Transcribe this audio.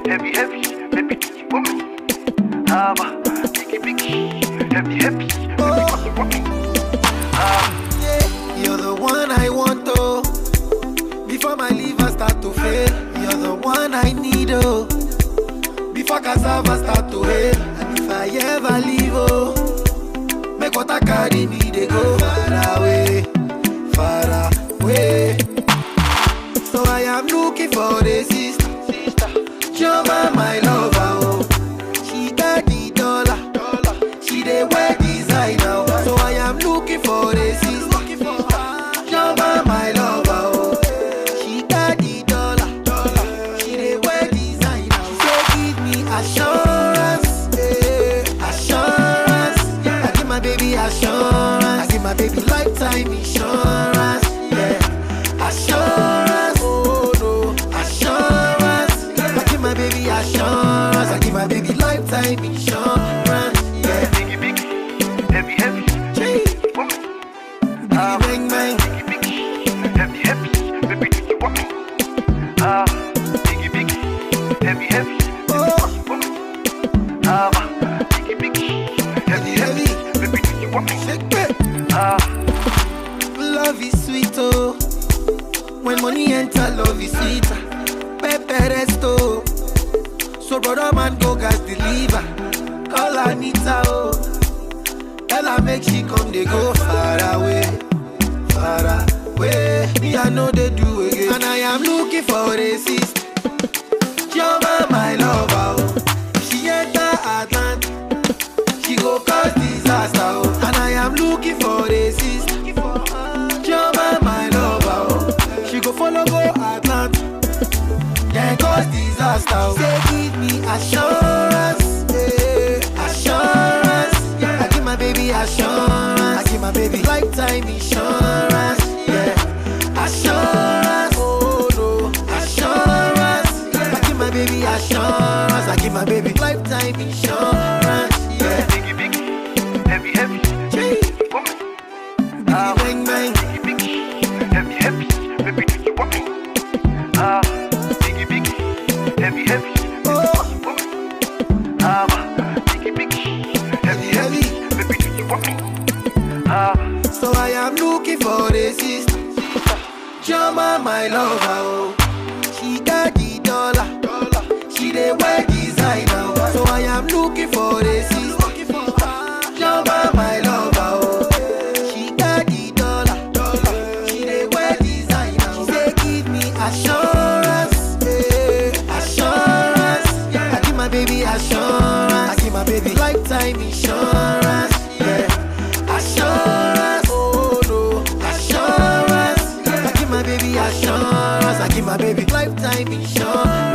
heavy, heavy, baby, do you want me? Biggie, biggie, heavy, heavy, baby, do you want me? You're the one I want, oh. Before my liver start to fail, you're the one I need, oh. Before cassava start to hail, and if I ever leave, oh, make what I carry me, they go far away, far away. So I am looking for a sister, Joma, my lover, oh. She got the dollar, she dey wear designer. So I am looking for a sister, Joma, my lover, oh. She got the dollar, she dey wear designer. She say give me assurance, assurance. I give my baby assurance, I give my baby lifetime insurance, yeah. Assurance, oh no, assurance. I give my baby assurance, I give my baby lifetime insurance, yeah. Biggie, biggie, heavy, heavy, Gee. want me? Bang bang, Biggie, biggie, heavy, heavy, baby, do you want me? Biggie, biggie, heavy, heavy, oh, want me? Biggie, biggie, heavy, heavy, baby, do you want me? shake it. Love is sweet, oh. When money enter, love is sweeter. Pepe resto. So brother man go gas deliver. Call Anita, oh. Tell her make she come, they go far away, far away. Me I know they do again, and I am looking for a sister. Joma, my lover, oh. If she enter Atlanta, she go cause disaster, oh. And I am looking for a sister, Joma, my lover, oh. She go follow go Atlanta, yeah, cause disaster, oh. Say give me assurance, assurance. I give my baby assurance, I give my baby lifetime insurance, yeah. Assurance, oh no, assurance. I give my baby assurance, I give my baby lifetime insurance, yeah. Biggie, biggie, heavy, heavy, Gee. want me? Bang bang, Biggie, biggie, heavy, heavy, baby, do you want me? Biggie, biggie, heavy, heavy, oh, want me? Biggie, biggie, heavy, heavy, baby, do you want me? so I am looking for a sister, Joma, my lover, oh. She got the dollar, she dey wear designer, oh. So I am looking for a sister, Joma, my lover, oh. She got the dollar, she dey wear designer. She say give me assurance, assurance. I give my baby assurance, I give my baby lifetime insurance, yeah. Assurance, oh no, assurance. I give my baby assurance, I give my baby lifetime insurance.